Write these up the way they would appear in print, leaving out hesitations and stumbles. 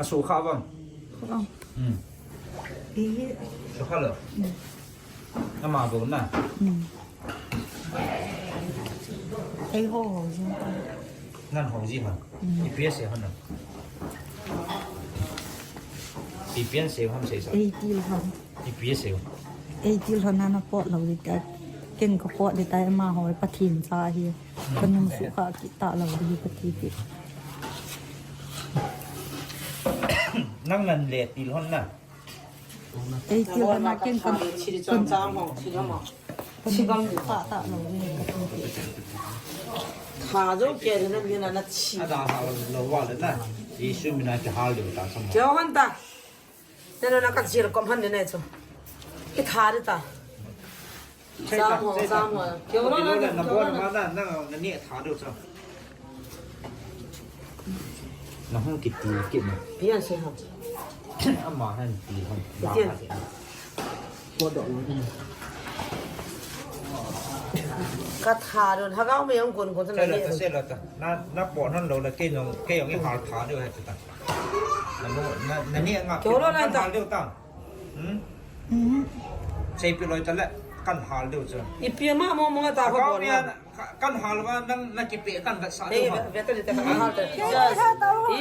số khao vâng không ý số khao lửa nó mà vốn à thấy hồ gì ngăn hồ gì mà đi biết sẽ hơn nào đi biết sẽ không sẽ sao ấy tiêu hơn đi biết sẽ ấy tiêu hơn nó bọtเราดิแต่เก่งก็ปอดได้แต่มาหอยปะทินซาเฮียคนนึงสุขะกิตาเราดีปะทิปิ năng lần lệ tí hơn nè ấy tiêu hơn nóเก่งคนคนจ้างของชิลมาชิกัมตาเราดีขาโจเกลือนั่นนี่นะชี à đã hao lâu quá rồi nè đi suy mình nói cái hao liều ta xong เจ้าหันตาเนี่ยเราก็จีรกอมหันเนี่ยจ้ะไอ้ขาดิตาสามหัวเกี่ยวกับนั่น nó bón nóนั่นนี่ถาดูซะnó không kịpตีkịp mà พี่อันเสียหัน เอามาให้ตีคนบ้าสิ ก็ขาโดนถ้าเขาไม่ยอมคนคนจะ ใช่ ไม่ แล้ว ได้ ใช่แล้วแต่นับปอนนั่นเราเลยเกี่ยงเกี่ยงที่หาถาด้วยให้ตัดนั่นนี่งะกันหาเร็วตั้งใช่ไปเลยแต่ละกันหาเร็วจ้ะ อีเปียมามองตาเขา เขา บอก เนี่ย นะ กันหาแล้วว่านั่นกี่ปีกันกันสา เฮ้ เร็ ยว เวทเลยแต่เขาหันเลย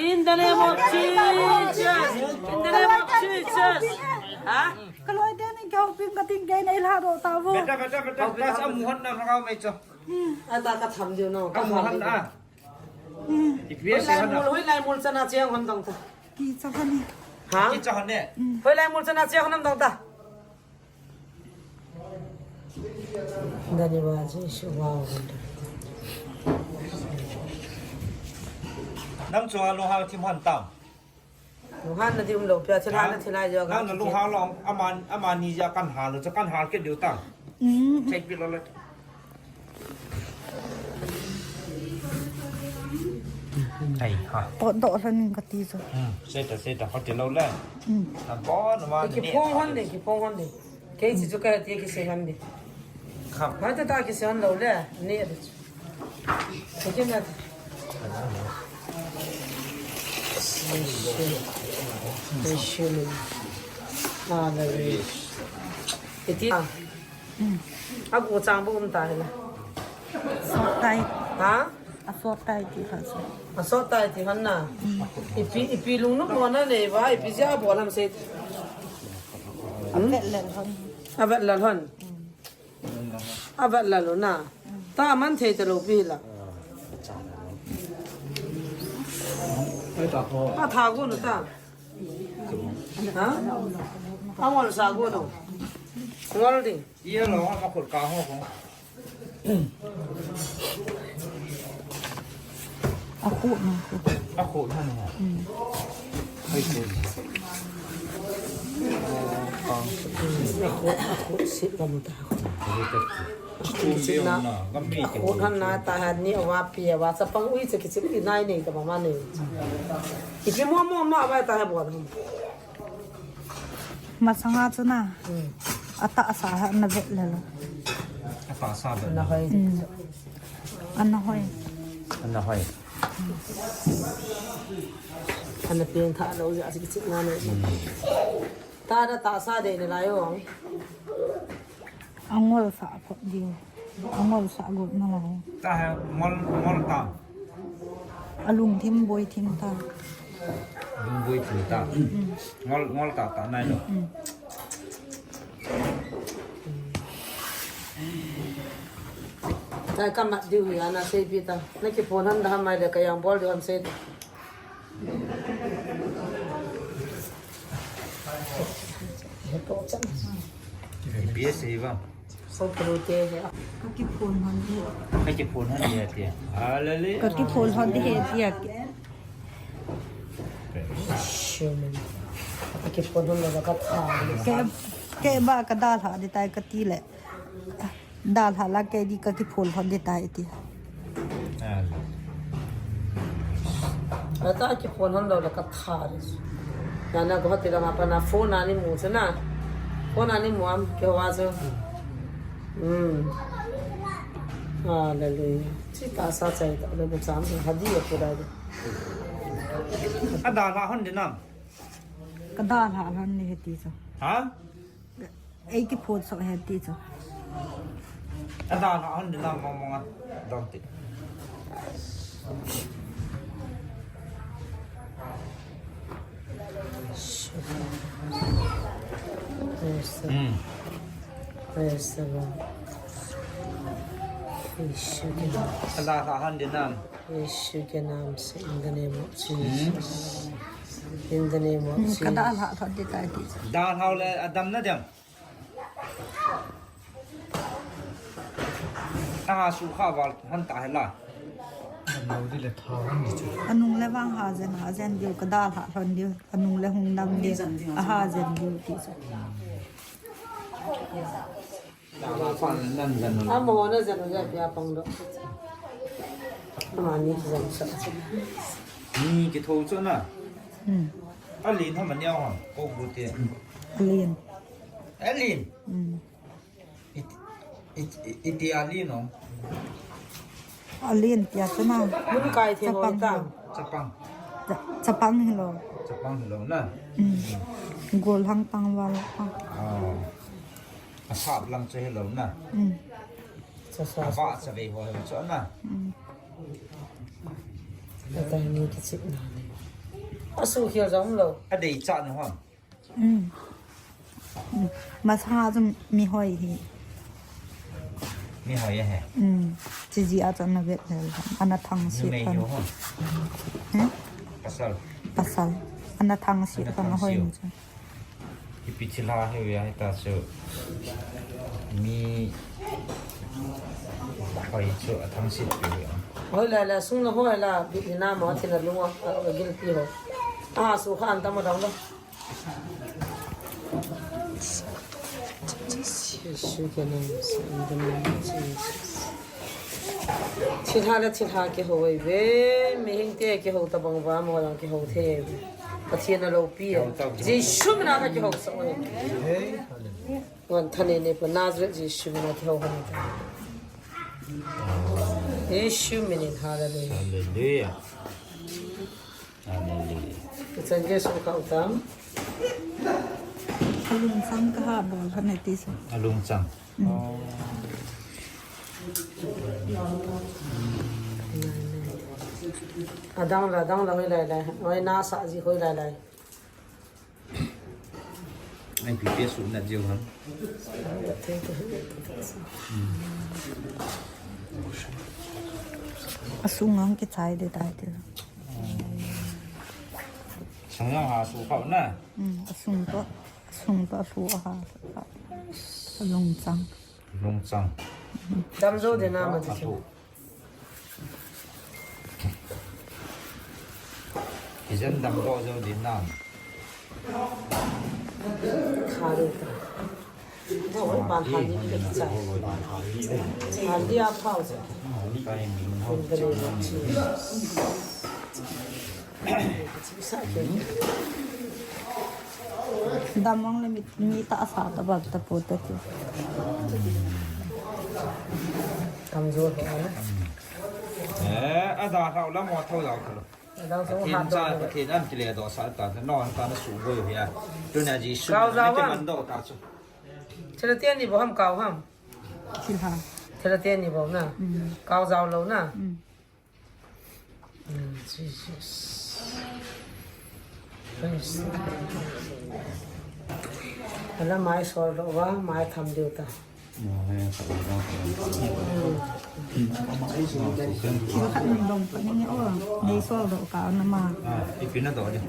In the name of Jesus In the name of Jesus ฮะ ก็เลยเดินในเขาปิ้งกระติ้งแกในลาโดตาโว เบ็ดเเอาหมูหันนะเขาไม่จ้ะ อาตาก็ทำอยู่เนาะ เอาหมูหันนะอีกเวีย เฮ้ย สิ ลาย หัน มู นะ ลเฮ้ยลายมูลชนะเจียงคนต่างตา กี่สักคนนี่ ฮะ ที่จะหันเนี่ย เฮ้ยลายมูลชนะเจียงคนต่างตาधन्यवादว่าจะช่วยว่ากัน น้ำจัวลูกหางที่หันต่ำ ลูกฮันนะที่มันหลบเพียรชนะนั่นที่ไรเจอกั นั่ น นลูกหางลองอามานี่จะกันหาหรือจะกันหาเกิดเดียวตั้งเช็คไปเลยไอ้ฮะ ปอดโดดละหนึ่งกะตีสุด เสร็จเขาจะเล่าแล้วนั่นป้อนว่า กี่พงฮันเด็กกี่พงฮันเด็กแค่ที่จุกแค่ที่กี่เสียงเด็ก ครับ มาจะตากี่เสียงเราเลยนี่เด็กโอเคไหมไม่ใช่มาเลยที่อากูจางบุ้มตายเลย สอดไต ฮะ อ่ะสอดไตที่ค่ะสิ มาสอดตายที่ฮันน่ะอีปีลุงนุ๊กมันนั่นเลยว่าอีปีจะบอกทำเสร็จ เอาเป็ดเลยคน อาบัดละหนอาบัดละหนน่ะตามันเทตโลปีละอาทากุนตาฮะอามอลสากุนงอลดิ เยี่ยหรอมาขุดกาห้องของ เอาขูดมาขูด อาขุดท่านเนี่ยไม่ขุดกอง ขุดสิลมตา ขุดเสียวนะก็มี ขุดหันนาตาหันนี่ว่าเปียว่าสปังอุ้ยจะกิจอีนายนี่กับมามานี่อีปีมัวมาไว้ตาให้บ่ทำ มาสังหารซะนะอัตตะสาหันนะเบ็ดเลยล่ะ ฝาซาแบบ นะเฮ้ย อันน้อย อันนั้นห้อย อันนั้นเพียงท่าเราจะกิจงานเลยตาตาซาเดนอะไรอ๋อ เอางอสาพอดีเอางอสากุดมาเลย ตามอลตาม อาลุงทิมบอยทิมตา ลุงบุยถึงตางอลตาไหนเนาะ ได้กำลังดูอย่างนั้นเสียพีตาในกี่พนันทำไมเด็กก็ยังบอลเดือนเสร็จโตจัง เบี้ยสิบ้าง ส่งโปรตีน ก็กิโพนฮอนดี ไม่จะพูดให้เนี่ยเตี้ยอะไรเลย ก็กิโพนฮอนดีเฮีย ชิมกี่พนันเราก็ทำ แกบ้ากระดาษหาได้ตายกะตีแหละดาลหาละแกดีก็กิโพนฮอนได้ตายตี แล้วตากี่พนันเราก็ทำนั่นก็ที่เรามาเป็นโฟนนี่มูสนะโฟนนี่มูอันเกี่ยวกับฮาเลลูยาที่ตาสาใจเราบุษามสิฮัดีอยู่ตัวใด อันดาลาหันเดินน้ กระดาษหาทันนี่ตีจ้ะ ำฮะ ไอ้กี่โพสสักเฮตีจ้ะ อันดาลาหันเดินน้ำมองดองติด Where's the one? Yeshua. อันดาลาหันเดินน้ Yeshua names in the name of Jesus. In the name of กระ Jesus. ดาษหาทันที่ตายตีจ้ะ ำดาลเฮาเลยอดัมนะเดียมสุขาวาหันตายละ อันนุ่งและว่างหาเจนเดียวกระดาษหาทันเดียวอันนุ่งและหงดำเดียวหาเจนเดียวตีจ้ะ ดาลาฟันนั่นกัน I'm on as an Olivia Pondo. Come on, need to answer. นี่กี่โถจ้ะน่ะ อลินทำมันยาวอ่ะโอ้บุตร เรียน อลินอิตาลีน้อง เรียนเตียสนา Look, I take all time. จะปัง จะปังให้เรา จะปังเหรอน่ะ โกลหังปังวาลปัง อาชาบลังจะเหรอน่ะ Just อา ask. ว่าจะไปหัวเหรอจ้ะน่ะ But I need to sit down. I saw here some low. อดีตจ้ะนะฮะ มาชาจะมีหอยที มีหอยแห่ จีอาจจะนับเวทเลยอันนั้นทาง มี สี ไม่ พัน อยู่ฮะภาษา ภาษาอันนั้นทางสีพันหอยนี่จ้ะ ที่พิชิลาให้เวียให้ตาเสือมีหอยเสือทั้งสิบปีอ่ะ Hoi la sung la hoi la bit na ma thi la lunga gil pi ho. Ah su khan ta ma dang lo. Yeshua ke naam se in the name of Jesus. Chilha ke hoi ve me hing te ke ho ta bang ba mo lang ke ho the. Pathian na lo pi. Yeshua na ka ke ho sa oi. Wan thane ne pa Nazareth Yeshua na ke ho ha ta. Yeshua meaning hallelujah. Hallelujah. Hallelujah. It's a Jesus ka utam. อลุงสังกะบอลพันในตีส อลุงจัง Adang la hoi lai lai. Hoi na sa ji hoi lai lai. ไอ้ผีเปียสุนัดเจียวครับ อสุงังกิจายได้ตายเดียว ช่างยังหาสู่เขาน่ะ อสุงก็สูอาหารอลุงสัง ลุงจัง Dam zo de na ma ji. ที่ฉันดำรอเจ้าดินน้ Kha de ta. Ho hoi ban ha ni de cha. Ha li a phao sa. ำไปหมิงเขา In the name of Jesus. Sa ke. ดำมังเลยมีตาสาตบักตะโพตะเกียว Dam zo ho na. อาดาเขาแล้วมอเท่าเราเขา Dam zo ที ha น do. จ้าประเทศอันเจริญต่อสายตาแต่นอนตาสูงกว่าอยู่เฮียตัวนี้จีสูงไม่จะมันโดดตาสูง Chela tien ni bo ham kaw ham. ชิลา Chela tien ni bo na. Kaw zao lo na. Jesus. Praise. Ala mai sol lo wa mai tham diu ta. ชิลขันลงไปนี่อ้อในโซ่ดอกกาวน้ำมา อีกปีน่าโดดดิ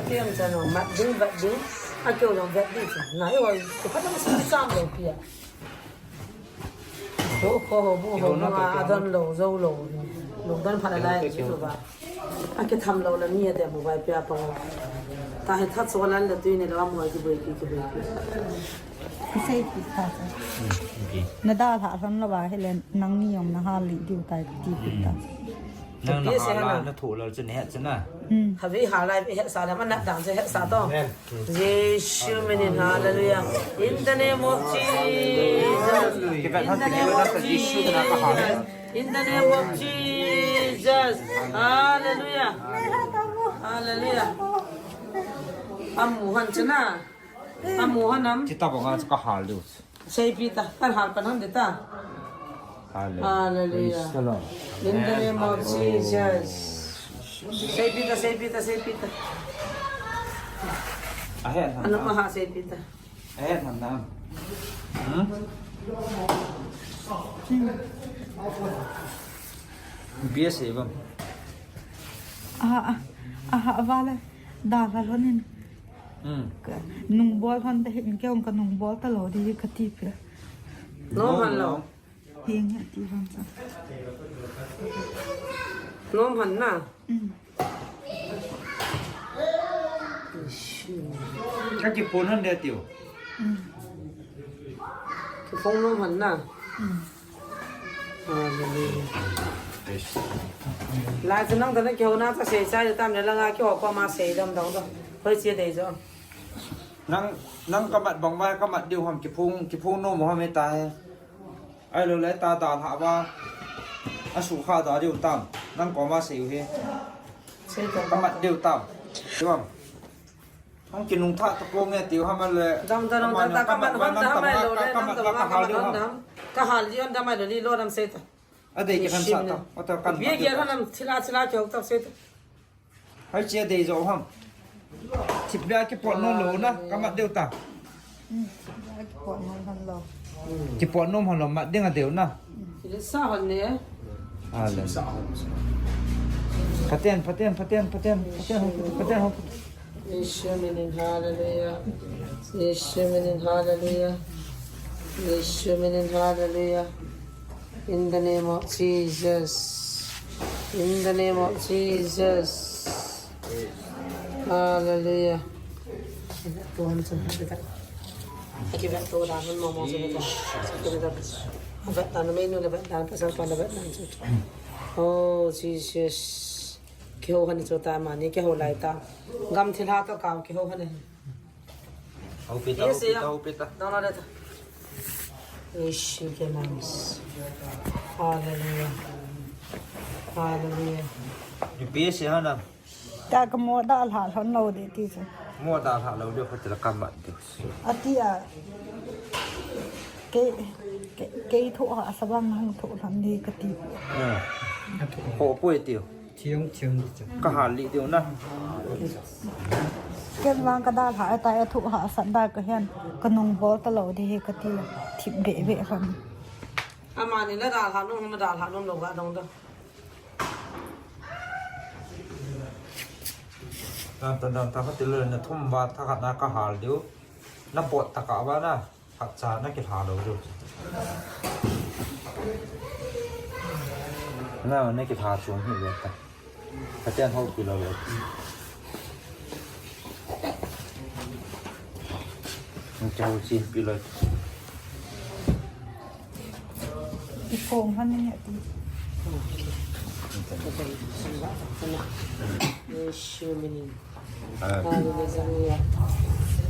Tiêm cho nó mặt đứng vậy đứng. À kiểu nó vẹt đi chứ. Nãy rồi thì phát nó sẽ sang đầu kia. Chỗ khó hồ bố hồ nó à đơn lầu dâu lầu. Lầu đơn phát lại chứ rồi bà. À cái thăm lầu là nia đẹp một vài bia bằng. Ta hay thắt số lần là tuy này là mọi cái bưởi kia. ไม่ใช่ปิดตานาดาถาทันระบายให้เลยนังนิยมนะฮะหลีดิวตายตีปิดตา นั่งหาลานะถูเราจะเนี่ยจะน่ะ Habi halai be sa da man da je sa to. Yeshu menin hallelujah. In the name of Jesus. In the name of Jesus. In the name of Jesus. Hallelujah. Hallelujah. Amuhan chana. Amuhan nam. ที่ตาบอกว่าก็หาดู Say pita. Kan hal panam deta. Hallelujah. In the name of Jesus. Say pita, say pita, say pita. อาเฮ็ด Ano maha say pita? อาเฮ็ดทำน้ำเบียร์สิบ้าง vale dala lonin nung bol han da hin ke on ka nung bol ta lo di ka ti pe No han lo. hing ha ti van sa No han na. ถ้าจีปูนนั่นเดียวติว Cái phong no han na. Hallelujah. Lại cho năng tao kêu na ta sẽ sai tam này là ngã kêu qua mà sẽ đâm đóng đó. Hơi chia đầy rồi. นั่งกำมัดบังไว้กำมัดเดียวความจีพุงโน้มว่าไม่ตายไอ้เราเลยตาถามว่าอาสุขาตาเดียวตั้มนั่งก่อมาสิวเฮ Sẽ đâm. กำมัดเดียวตั้มใช่ป่ะต้องกินนุ่งท่าตะโกงเนี่ยติวให้มันเลย Đâm ta các bạn hôm ta mai rồi đấy, đâm ta các bạn hôm đâm. Các hal gì hôm ta mai rồi đi lo đâm sẽ ta. อะเดี๋ยวจะกันสัตว์ว่าจะกัน Biết kia thằng chila kêu tao sẽ ta. ให้เชียร์เดี๋ยวห้องทิพย์ได้กี่ปอนด์โน่นหลูนะกำมัดเดียวตั้ม ko no han lo กี่ปอนด์โน้มหันหลอมัดเดียวกันเดียวนะ Thì sao hẳn nè. เลยพัดเตียนห้อง Yeshu menin hallelujah. Yeshu menin hallelujah. Yeshu menin hallelujah. In the name of Jesus. In the name of Jesus. Hallelujah. Tuhan Tuhan. Aki vet to dan mon mo so vet. Vet dan me no vet dan pasal pan vet dan. Oh Jesus. Kêu hắn cho ta mà ní kêu lại ta. Gam thiên hạ tao cao kêu hắn này. เอาปิดเอาปิด Đâu nó đây ta. Yeshu ke namis. Hallelujah. Hallelujah. อยู่ปีเสียนะ ta ka mo da al hal han lo de ti sa มั่วตาหาเราเดี๋ยวเขาจะกำมัดเดี๋ยว atia ke thu ha sabang hang thu han di ka ti โอ้ป่วยเดียวก็หาลีเดียวนะ ken wang ka dal ha ta thu ha san da ka hen ka nung bol ta lo di ka ti thip be han Ama ni la dal hanum ma dal hanum lo ga dong da. ตอนนั้นถ้าเขาจะเลื่อนทุ่มว่าถ้าขัดนาก็หาเดี๋ยวน้ำปวดตะกะว่านะผัดชาน่ากินหาเราดูน่าน่ากินหาช่วงที่เรียนกันพระเจ้าเขากินเราเลยมันจะเอาจีนกินเลย i pom han ni ti Yeshu menin. Hallelujah.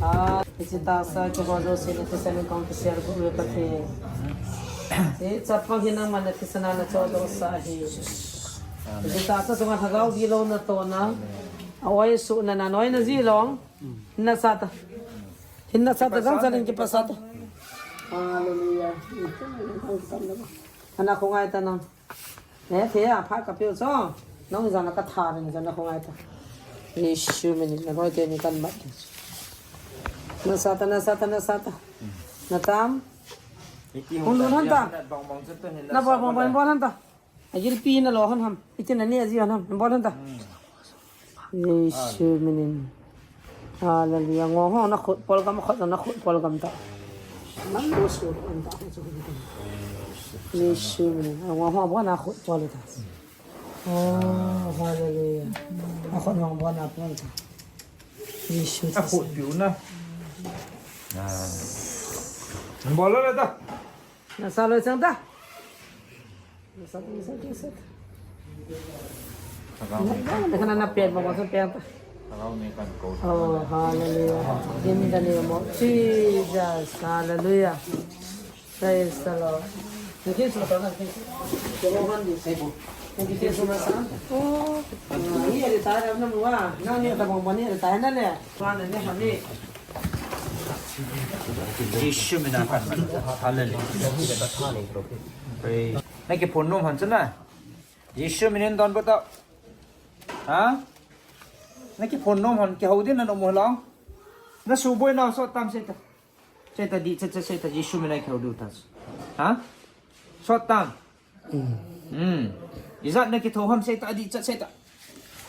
Ah, esse taça que vazou se não tem nem como ser por meu café. Se sapang hinang man at sana na todo sa hi. Esse taça sa mga hagaw dilaw na to na. Away su na nanoy na zilong. Hinasata. Hinasata gang sa rin pasata. Hallelujah. Anak ko nga ito nang. Eh, thế à, phát cà phê cho nó bây giờ nó cắt thà rồi, giờ nó không ai ta. Yeshu mình là nói chuyện như căn bệnh. Nó sata, nó tam. Không luôn hơn ta. Nó bỏ hơn ta. Ở dưới pin nó lò hơn hầm. Cái chân này nè gì hơn hầm, bỏ hơn ta. Yeshu mình. Hallelujah. Ngon ho nó khut, nó khut pol gam ta. Nó đồ sủi ăn ta. Yeshu mình. Ngon ho bỏ nó khut pol ta. Oh, hallelujah. Ako nang buwan na po. Yeshu. Ako yun na. Ang bola na ito. Nasalo isang ta. Nasalo. แต่ขนาดนับเปลี่ยนบอกว่าจะเปลี่ยน Oh, hallelujah. In the name of Jesus. Hallelujah. Praise the Lord. Thank you so much. Thank you so much. Oh, here it is. I'm not one. Now you have one here. I'm not there. One and one here. 예수 믿나간 할렐루야. 내게 본놈 한잖아. 예수 믿는 돈보다 아? 내게 본놈 한 겨우디는 너무 long. 나 수보에 나와서 땀 세다. 세다 디 세다 예수 믿는 겨우디 우타스. 아? 소땀. 이자 내게 도함 세다 디 세다.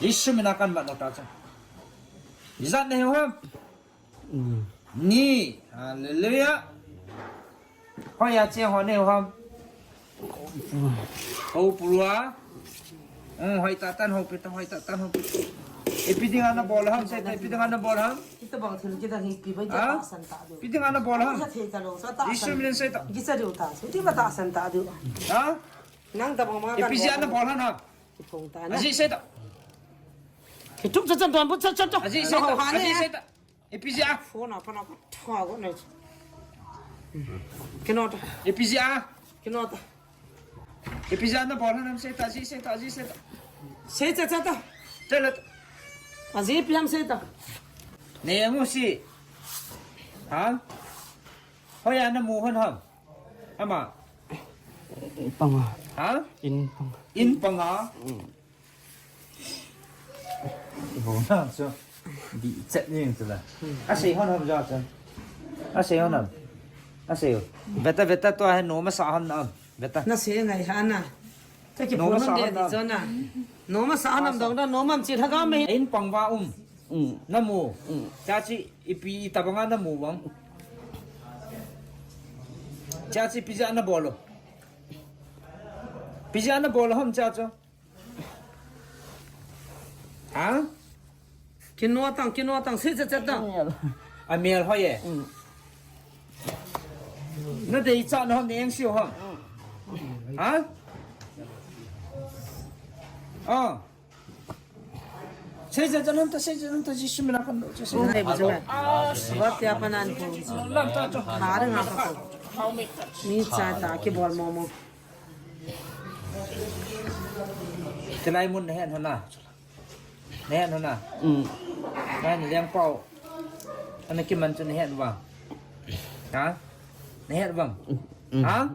예수 믿나간 만나다자. 이자 내함. Ni hallelujah. Hoa ya che hoa ne hoa. Ho purua. Hoi ta tan ho pita hoi ta tan ho pita. Ipiding ana bol ham se ta ipiding ana bol ham. Kita bang thil kita hi pi ba ja san ta du. Ipiding ana bol ham. Sa the ka lo sa ta. Yesu min se ta. Gisa du ta. Ti ba ta san ta du. Ha? Nang ta bang ma kan. Ipisi ana bol ham. Ki phong ta na. Aji se ta. Ki tuk cha chan bu cha cha. Aji se ta. Aji se ta. Ipisi a. Phone apa nak thwa ko na. Kinota. Ipisi a. Kinota. Ipisi ana bol ham se ta aji se ta aji se ta. Se cha cha ta. Telat. Aji piam se ta. Ne mu si. Ha? Hoa ya na mu han ham. Ama. Bằng à? Ha? In bằng. In panga. Vô nào chưa? Bị chết như thế là. Sĩ hơn hầm ra chưa? Sĩ hơn hầm. Sĩ. Vete tôi hay nấu mà sao hầm nào? Vete. Na se ngai ha na. Ta ki phone de di cho na. No ma sa nam dong da no mam chi tha ga me. In pangwa Namu. Chachi ipi tabanga namu bang. Chachi pizza na bolo. Pizza na bolo hầm chacho. Hả? Kinota tang se cha cha tang. À miel hoa ye. Nó để chọn nó không để anh siêu không? Hả? Xây cho nó ta xây cho nó ta chỉ xin mình làm cho xây. Này bây giờ. Wat ya panan ko. Làm ta cho. Har nga ka ko. Ni cha ta ki bol mo mo. Cái này muốn hẹn hơn nào? Hẹn hơn nào? Hẹn liang bao. Anh ấy kim mình cho hẹn vào. Hả? Hẹn vâng. Hả?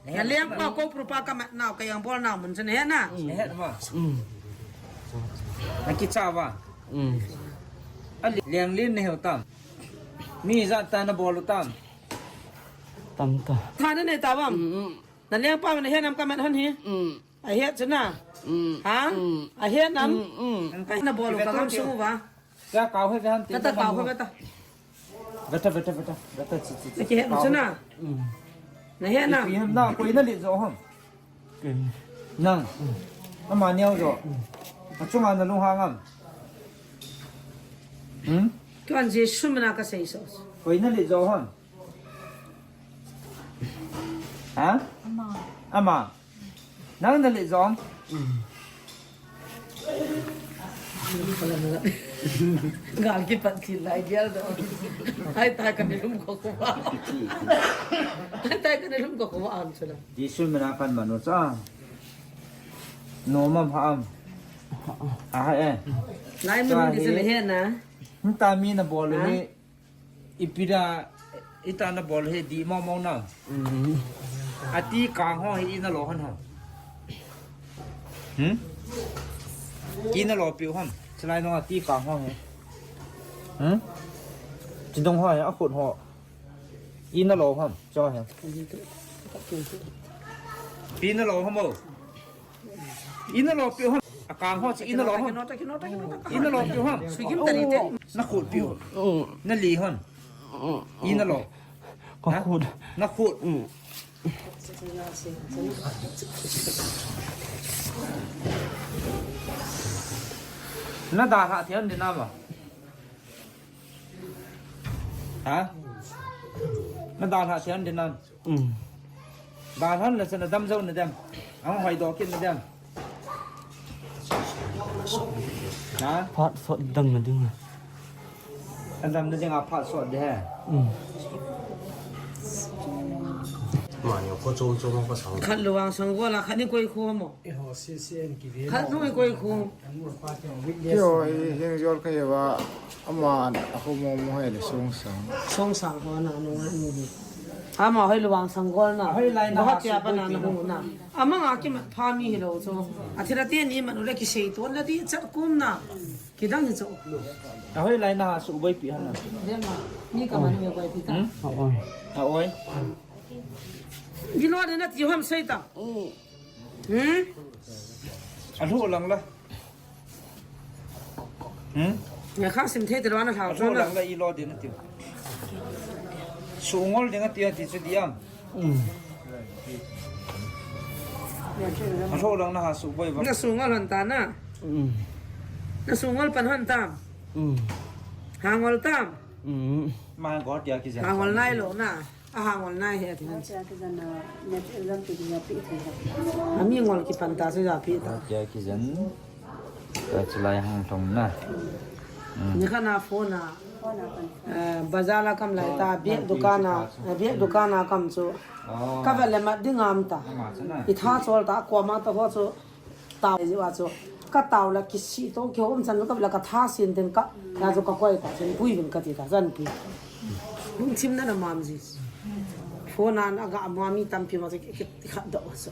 Na liang pa ko prupa ka mat naw kayang bol naw mun chen he na. Hẹn vâng. Anh kia chào vào. Anh liang liên này hiểu tạm. Mi ra ta nó bò lu tạm. Tầm ta. Tha ne ta bam. Na liang pa man he nam ka mat han hi. Ai he chen na. Ha? Ai he nam. Na bol ka kam su wa. Ra cáo hết với hắn. Ka ta ka ko ta. Vete. Ta ki he chen na. Na he na. Vì hôm nào quấy nó liệt rõ không? Nâng. Nó mà nhau rồi. Mà chung ăn là luôn hoang không? Tuan Jesu mana ka sei so. Quấy nó liệt rõ không? Hả? Ama. Nâng nó liệt rõ không? Gal ki pat ki lai gel do. Ai ta ka ni rum ko wa. Ai ta ka ni rum ko wa an chula. Yesu menakan manusia. Nomam ham. Lai mun di se he na. Kita mi na bol he. Ipira ita na bol he di mau na. Ati kang ho he ina lo han ha. Ina lo piu ham. Selain nó ati kang ho he. Chính đông hoa áp phụt họ. Ina lo ham cho he. Ina lo ham mồ. Ina lo piu ham. Kang ho chỉ ina lo ham. Ina lo piu ham. Sukim tari te. Nó khụt piu. Nó lì hơn. Ina lo. Có khôn. Nó khụt. Nó đà hạ thế đến Nam à? Hả? Nó đà hạ thế đến Nam. Đà hơn là sẽ là đâm dâu này đem. Ông hoài đó kia này đem. นะ พัดสดดังมาดึงอ่ะ อันนั้นจะยังเอาผัดสดได้ 嘛，有个周末不长。看路上生活了，看你鬼哭么？看什么鬼哭？ Kyo hingjol kayo ba aman ako mo mo hele sungsang. 上上河那弄弄。阿妈去路上生活呢，我家把那弄呢。阿妈阿给嘛怕米了做，阿听他店里嘛，我来给谁多那地这工呢？给当你做。 เอาให้ไรนะสูบใบปีหันนะ 对嘛？你干嘛没有怪皮蛋？ เอาอ้อย เอาโอ้ย 你老的那地方谁的？嗯？ อันทุกหลังละ你看身体的完了 อั 好 นทุก 说 หลัง 了。 ละอีรอเดียวนั่นเดียวสูงอลเดียวนั่นเดียวที่สุดเดียมอันทุกหลังนะฮะสูบใบบ้าง 那送我乱蛋呐？ อืม 那送我办乱蛋， อืม 行我蛋， อืม มาก่อนเดียวกี่เสีย 行我来了呐，啊行我来些的。啊，米我去办大水大皮的。 เดียวกี่เซนก็จะไล่ห้างตรงนะ 你看那货呢？巴扎拉kam来ta，别dukaan na kam tu， อ๋อ kabe le mat ding am ta， มาซะหน่อย 一他做ta，过嘛ta货做，到就话做，个到了其实都叫我们真个了个他先等个，那就个怪个，真不一定个的个真不。你听那的妈咪是，货那那个妈咪当皮嘛就给看到说。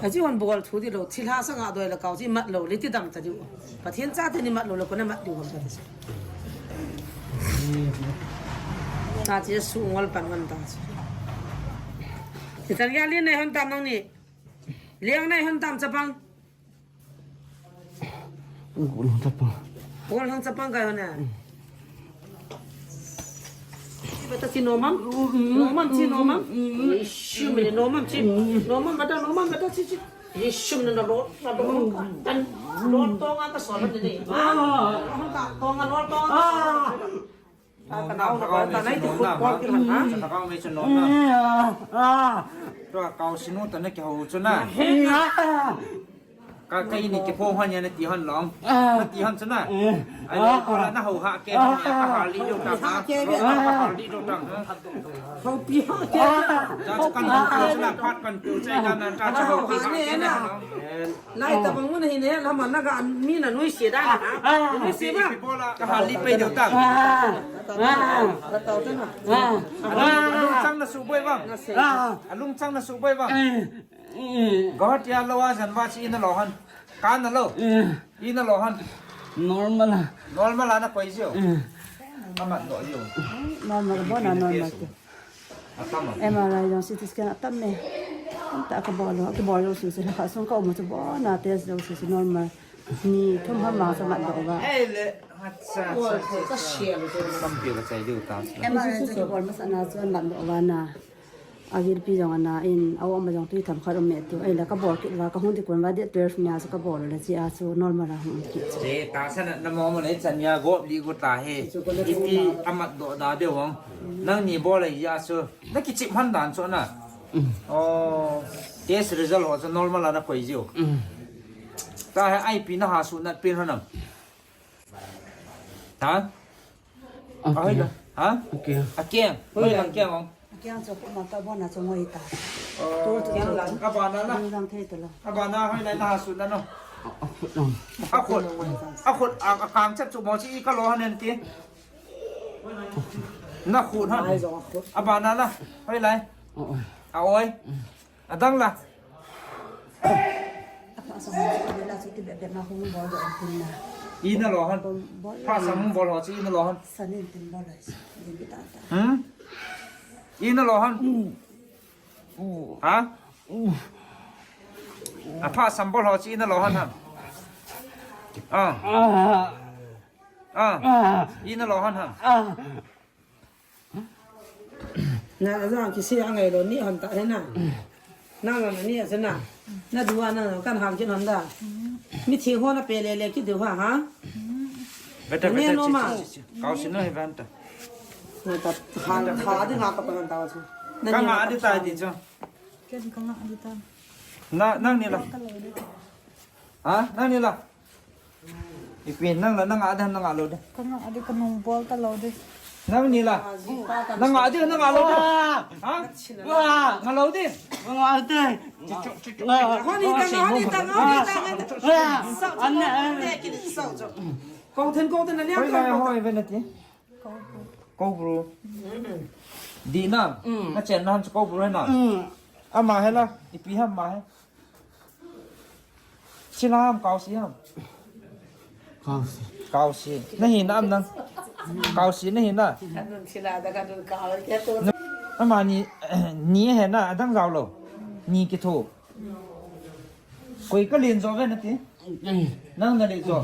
ไอ้ที่วันบอลทูดิโลที่ลาสังอาโดยละเกาที่มัดโลลิติดำตะดิวปะเทียนจ้าที่นี่มัดโลละคนนั้นมัดดิวกันตะสิตาจีสูงวัลปันวันตาสิที่ตอนนี้เลี้ยงในหันตามน้องนี่เลี้ยงในหันตามจะปัง กูลงตะปัง บอลหันจะปังกันเนี่ยที่บัตรที่โนมัมที่โนมัมชิมเลยโนมัมที่โนมัมบัตรที่ชิมนั่นนะรถตันรถตองอ่ะก็สอนมันนี่ตองอ่ะรถตองอ่ะตะนาวตะไหนที่ขุดบอลกันฮะ จะเขาไม่ชนนะตัวเกาสินุตันนี่เขาชนะก็ไอ้นี่เก็บพวกหันยันตีหันหลงตีหันชนะไอ้นี่คนละน่าหัวหักแกเนี่ยก็หาลีโดตังนะหาลีโดตัง เขาเปียกแก จะกันหัวชนะพัดกันตัวใจกันนั่นการจะหัวหักแกเนี่ย ไล่แต่บางวันเห็นเนี่ยแล้วมันน่าก็มีน่ะนุ้ยเสียได้นะนุ้ยเสียบ้าง ก็หาลีไปเดียวตัง แล้วเต่าจังอ่ะ ลุงจังน่ะสูบไปบ้างลุงจังน่ะสูบไปบ้างก็ฮัตยาลว่าฉันว่าชีน่ะหล่อหันการน่ะหล่ออีน่ะหล่อหัน normal อ่ะ normal นะไปเชียวทำมันหล่ออยู่ normal bo na normal ke ทำมัน MRI yang CT scan atam ne ta ka bolo su se ha son ka mo to bo na test do su normal ni thum ha ma sa ma do ba เอ้ยเลยฮัตซ่า 我靠这血了都 ต้องเปลี่ยนใจดูตาม MRI sa bol mas ana so nam do ba na agir pi jong ana in awam ba jong tu tham khar me tu ai la ka bol ki la ka hun ti kon wa de 12 nya sa ka bol la chi a so normal ra hun ki เจตาฉันน่ะมองมาเลยสัญญาโกลีกูตาเฮอีพีอามัดโดดาเดียววังนั่งนี่บอลเลยยาสูนั่งกิจิพันด่านส่วนน่ะอ๋อเทสรีซัลว่าจะ normal นะไปเจียวแต่ให้ไอปีน่าหาสูนัดเป็นเท่านั้นฮะเอาให้เลยฮะ โอเค อาเกียงเฮ้ยอาเกียงวัง kyang so ma ta bo na so moi ta ตัวเกียงหลังอาบานาละ ni dang thei to la อาบานาให้ในน่าหาสูนั่นเนาะ เอาขุดลง เอาขดอากางชัดจุมอชีก็รอเนี่ยตีน่าขูดฮะอาบานาละให้ไร เอาอ้อย เอาไว้อะดังละ apa so mo la so ti be na hu bo do kun na อีน่ะรอฮันพาสังบอลหอชีน่ะรอฮัน sanin tin bo la ni bi ta ta อีน่ะรอฮันฮะอะพาสังบอลหอชีน่ะรอฮันฮะอีน่ะรอฮันฮะ 那让去谁安个了？你很大很难，那个你也是难，那读啊那干行情很大，你听话那别来去读话哈， เบต้าเกาสินให้แฟนตา 那他他的那个不能打出， กังอาดิตายดิจ้ะ ken ka nga di ta นั่งนี่ละฮะนั่งนี่ละ อีปีนั่งแล้วนั่งอาเดินนั่งอาโลด ก็งอดีก็นงบอลตลอดเลย นั่งนี่ล่ะนั่งอาดินั่งอาโลดฮะมาโลดิ Ngọt tươi. Anh nè. กองเทนกองเทนเนี่ย เฮ้ยอะไรห้อยเป็นอะไรกูบรูดีน้ำน่าเจนน้ำจะกูบรูให้หน่อยเอามาให้ละอีปีห้ามมาให้ชิลามเกาสีห้าม Không. เกาสีนี่เห็นน้ำนั่งเกาสีนี่เห็นน่ะ ศิลาแต่กันดูกาวแค่ตัว เอามานี่นี่เห็นน่ะตั้งเราเลยนี่กี่ถูกคุยก็เรียนจบไปนะทีนั่งนั่นเรียนจบ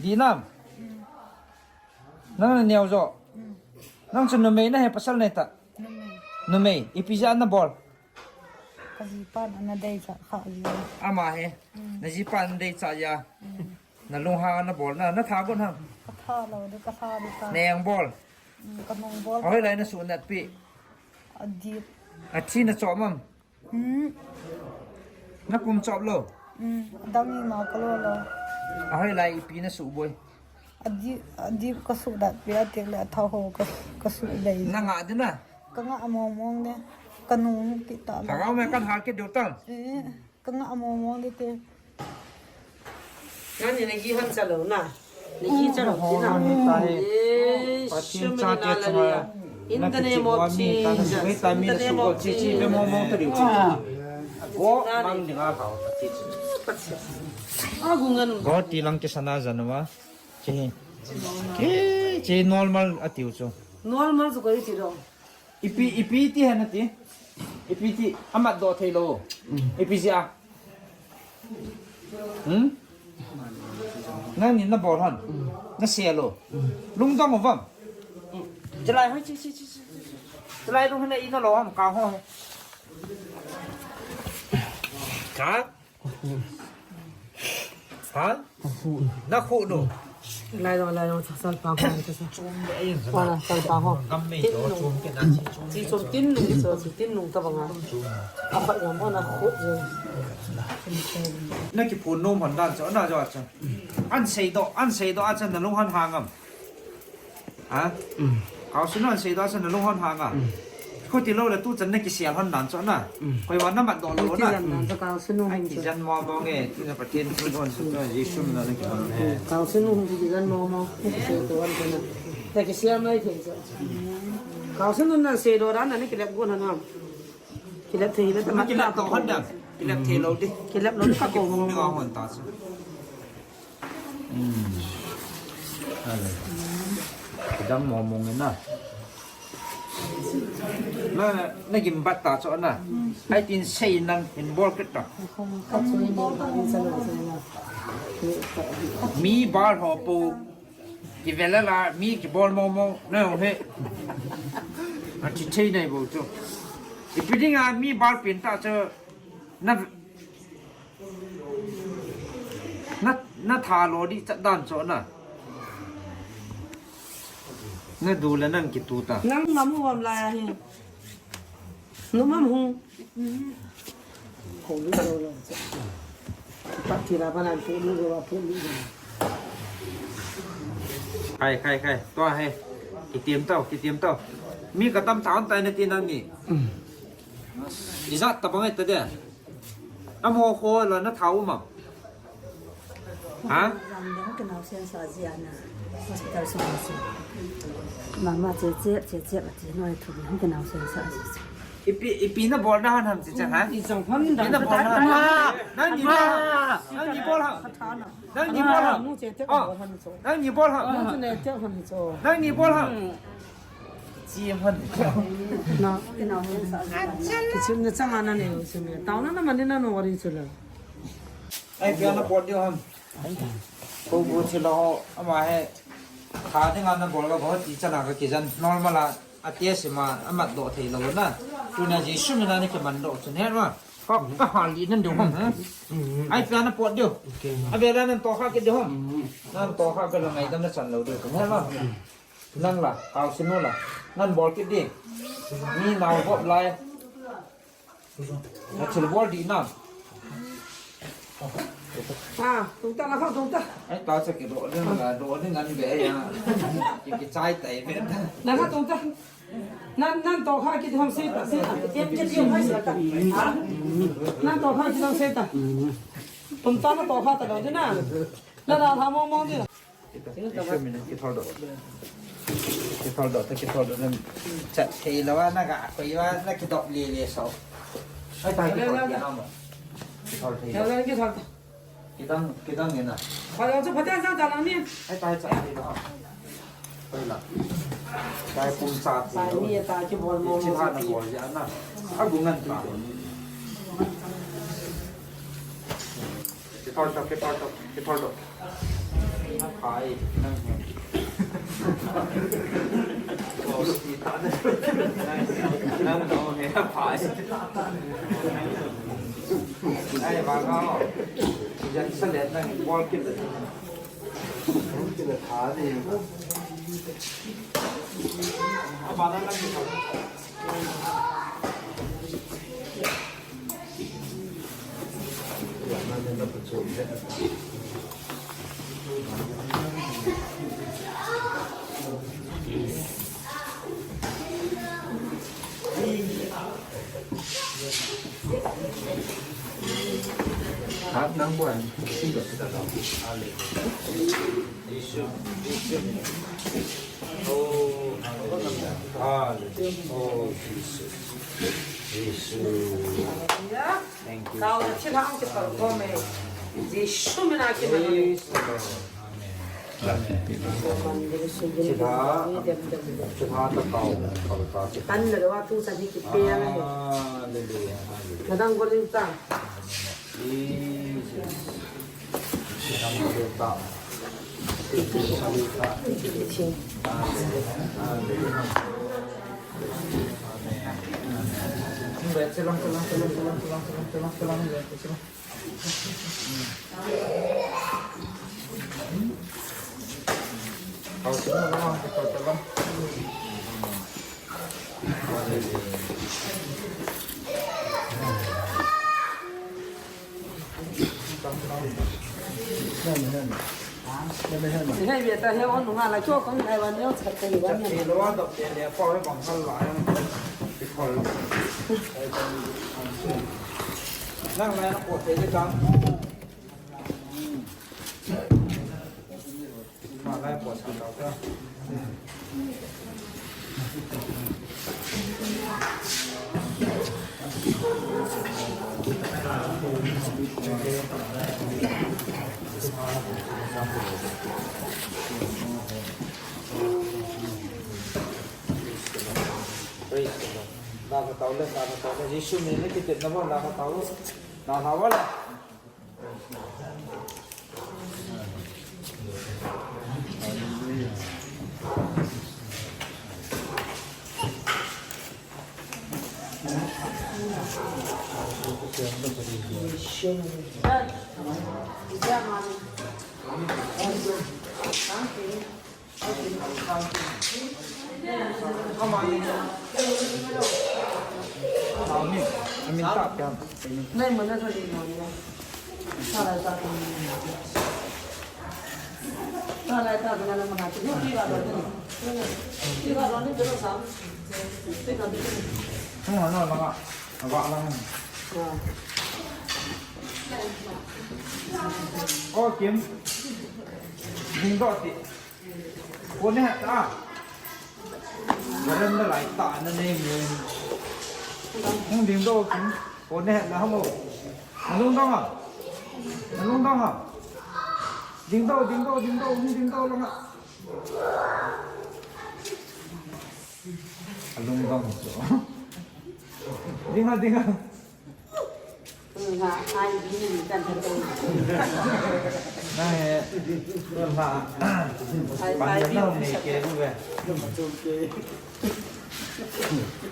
ดีน้ำนั่งนั่นเหนียวจบนั่งจนนุ่มเมย์น่ะให้ภาษาเนี่ยตะนุ่มเมย์อีพีจะอันนั้นบอล ก็มีป้านอันนั้นได้จะขาอยู่ อามาเฮนะจีปันได้จ่ายานะลุงหานะบอลนะท้าบนห้าม ก็ท่าเราด้วยก็ท่าด้วยกัน แนงบอล ก็นงบอล เอาให้ไรนะสูนนัดปี อดีต อาชีนะจอบมั้งนักกุมจอบโล ดังนี้มาก็รู้ เอาให้ไรปีนะสูบวย อดีตก็สุดดัดเบียดเด็กและท่าหัวก็สุดเลย นั่งอาดินะ ก็งะมองเนี่ยก็นงกิตา ถ้าเอาแม่กันหาเกเดียวตั้ง ก็งะมองดิเต งั้นในยี่ห้อจะหลงน่ะในยี่จะหลงที่น่ะชั่วโมงนานเลยอินเทอร์เน็ตหมดชีอินเทอร์เน็ตหมดชี โอ้มังดึงอาเขา กูเงิน ก็ตีลังกิสนาจันวะเจ normal อติวโซ normal สุดก็อีทีรอ อีปีที่เห็นนะทีอีปีที่อามัดโดเทโลอีปีสิอ่ะนั่นนี่น่ะบอลฮันน่ะเสียโลลุงต้องมั้งจะไล่ให้จะไล่ลุงให้ได้อีน่ะโลฮันกลางห้องครับฮะนักขู่ดู ไล่ลองสัลปางห้องจะสักว่าสัลปางห้อง กำไม่โดจุ่มกันนะ จีจมติ้นหนุ่มเจอสิติ้นหนุ่มตะบังอ่ะเอาไปอย่างพ่อนะขุดเลย นั่นคือพูนนุ่มหันด้านเจ้าหน้าจ้าจ้ะอันเสียดอาจารย์นั่นลุงหันหางอ่ะฮะเขาสินั่นเสียดอาจารย์นั่นลุงหันหางอ่ะเขาที่เราเลยตู้จันนี่กี่เสียหันด้านเจ้าหน้าคอยวันนั้นมันโดนโดน ที่ นะ ลำนั้นจะกาวสนุก ไอ้ที่จันมองไงที่ในประเทศทุกคนสุดยอดยิ่งชุ่มนั่นคือมัน กาวสนุกที่จันมองเสียตัวอันนั้นแต่ก็เสียไม่ถึงจ้ะกาวสนุกนั่นเสียตัวนั้นนี่กิเลสกูนั่นน่ะกิเลสที่แล้วแต่ มั มัน น กินแล้วต่อหันดังกินแล้วเทโลดิ กิเลสล้นกระโกง ไม่เอาหันตาสิอะไรดำมองเงินนะแล้วนี่กินบัตตาจ้าน่ะไอ้ที่เสียนั่นเห็นบอลกันต่อ ก็ช่วยนี่อินสนุกสนุก มีบอลหอปูกี่เวลาละมีกี่บอลมองนั่นโอเคอันที่ใช่ไหนบุตรอีพีนี้มีบอลเปลี่ยนตาเจอนั่นทาโรดีจัดด้านโซน่ะนั่นดูแล้วนั่นกี่ตัวตา นั่งน้ำหัวลายอะไรนุ่มหูคงไม่โดนเลยปักทีละพันพูดรู้ว่าพูดรู้ ใครตัวให้กี่เตรียมเต้ามีกระตั้มสาวแต่ในตีนั่นนี่อีสัตตะบังไอ้ตัวเดียน้ำโมโคแล้วนั่นเท้ามั้งฮะ 然后跟老先生讲呢，我是到时候去。妈妈姐了，姐那图片跟老先生去。 อีปีน่ะบอลน่ะหันสิจ๊ะฮะ อีสองพัน ปีน่ะบอลน่ะนั่นนี่บอลนั่นนี่บอลฮะนั่นนี่บอลฮะ มูเจ๊เจ้า อ๋อ หัวพันโซ่ นั่นนี่บอลฮะ มูเจ๊เจ้าพันโซ่ นั่นนี่บอลฮะจีมพัน 那跟老先生讲。其实那张安那里有什么？到那那么的那弄我的去了。 ไอ้เปียน่ะบอลเดียวฮะกูบูชิลล์เอามาให้ขาที่งานน่ะบอลก็บอกจีจันก็กี่จันนอนมาละอาเตียสิมาอามัดโดดทีละวันน่ะตัวนี้จีชุ่มนั่นนี่คือมันโดดจนเห็นว่าก็หาลีนั่นดูฮะไอ้เปียน่ะปวดเดียวไอ้เวลานั้นต่อข้ากินเดียวฮะนั่นต่อข้าก็ยังไงตั้งแต่สั่นเราเดียวเห็นว่านั่นล่ะเอาสิโน่ล่ะนั่นบอลกินดินี่นาวบอลไล่แล้วชิลบอลดีน่ะ tung ta là không tung ta ai tao sẽ cái độ nên là độ nên ngắn bé ya cái trái tẩy bé là không tung ta nan to kha ki tham se ta se cái tiêm hay là ta nan to kha ki tham se ta tum ta nó to kha ta đâu thế nào là tham mong gì cái thol độ nên chặt thì làว่าน่ากะไปว่าน่าคิดดอกเลี้ยๆสองไอ้ตายที่ทอดยาวมั้งที่ทอดที่ theo lên cái thằng กี่ตั้งเงินอ่ะ phải là cho phải đang ra làm đi ไอ้ตายจ่ายที่ดอกไปละตายปุ่มสาด phải đi ta cho bol mồm ที่ท่านบอกอย่างนั้นถ้าบุญนั่นตายที่ทอดดอกนั่งขายนั่งเงินโอ้ที่ท่านนั่งโดนเนี่ยขายไอ้บ้าก็ยันเสด็จนั่งวอลกินเลยกินเลยขาดิบ้านนั้นนั่งกินครับนั่งบนที่แบบจะต้องอะไรดิฉันโอ้อะไรโอ้ดิฉัน thank you tao là chiếc hãng chụp vào con mày gì số mình ai kia mà chúng ta tập cầu tan rồi đó tu sa đi kịp bia này nó đang có liên tăng Này bây giờ theo ông là chỗ con này vào nhau thật cái gì vậy? thì nó đập tiền để coi cái bằng thân lại cái còn năng này nó cột thế cái trắng mà lại cột sẵn đầu ra làm cái tàu lên Giêsu mình lấy cái tiền nó vào làm cái tàu nào tháo vào lại không mà mình tạm cho Này mình nó thôi đi rồi này. Sao lại sao thì sao lại sao thì làm mà chỉ đi vào rồi đi vào rồi đi được sao? Đi vào đi. không nói nào bạn ạ vợ lắm có kiếm dính đọt thì cuốn hạt ta và đâm nó lại tạ nó nên không dính đô kiếm cuốn hạt là không ổn nó luôn đâu hả nó luôn đâu hả dính đô không dính đô lắm ạ luôn đâu một chỗ dính hả Hai đi cần thật tôi. này là bạn nhớ hôm nay kia vui vẻ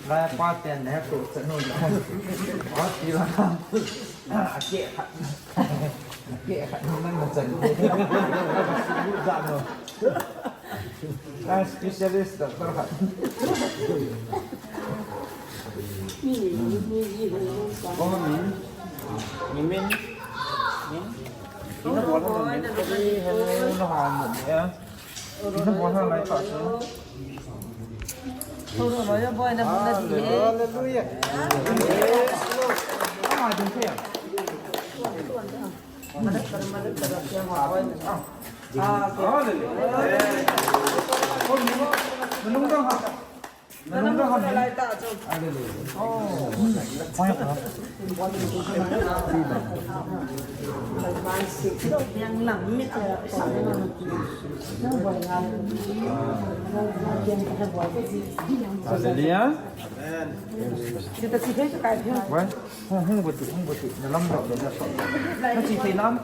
là qua tiền để tụt sẽ nuôi không có gì là kệ không năng một dần dạng rồi là specialist đó các bạn có mình nó bỏ nó mình nó hòn mình nhé nó bỏ nó lại cả chứ Thôi rồi nói cho boy nó muốn là gì hết. Hallelujah nó mà đừng thế mình đâu hả mình đâu hả lại tạ cho. yang lang mit ya sa na boy nga na yang ka boy Hallelujah kita si thấy cái thế vậy không bật nó lâm động để nó sợ nó chỉ thấy lắm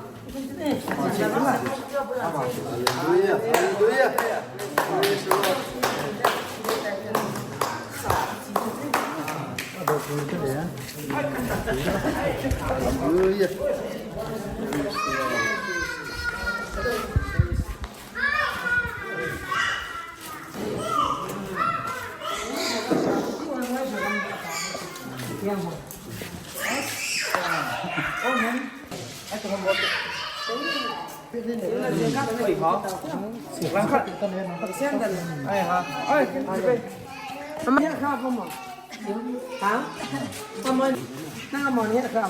Lang khát Xem gần. ai hả ai Nó hết khao không mà. Hả? Không ơi. Nó mòn hết khao.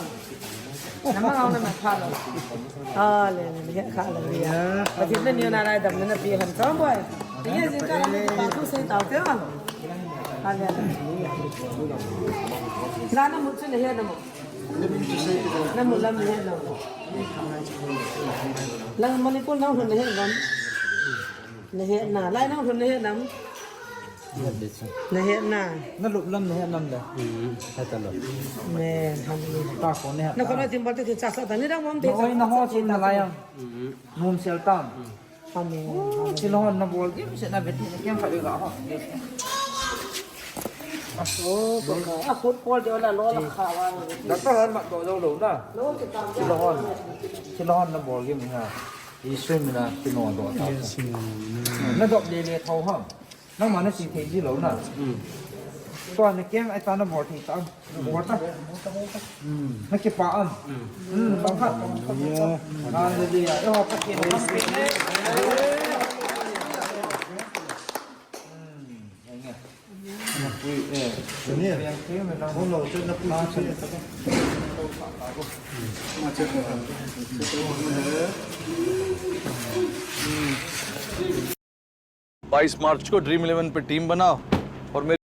Nó mà ông này mà khao rồi. Lên hết khao rồi. Và thì nó nhiều này đầm nó bị hẳn sớm rồi. Thế nhưng gì cả là bà cứ xây tàu thế mà. Lên. Ra nó một chút này hết rồi mà. Nó một lần hết rồi. Lần mà đi con nào rồi hết lắm. Này hiện nà lại nó rồi hết lắm. Này hiện nà. nó lụm lâm này năm rồi hay tao lột Nè, ta có này nó có nói tiếng bảo thì chắc sao tao đang mong nó ơi nó ho trên là lại không mồm xel tam chỉ lo nó bol cái sẽ là việc cái phải được gõ à phút qua cho là lo là khảo à đó có hơn mặt độ đâu đủ đó chỉ lo nó bol cái mình ha đi xuyên mình là cái nón độ tao nó đọc đề thâu không nó mà nó chỉ thấy gì lâu nè toàn cái kem ai ta nó bỏ thì tao bỏ ta nó cái phá âm tao phát à gì à nó học cái gì nó biết đấy बाईस मार्च को ड्रीम 11 पे टीम बनाओ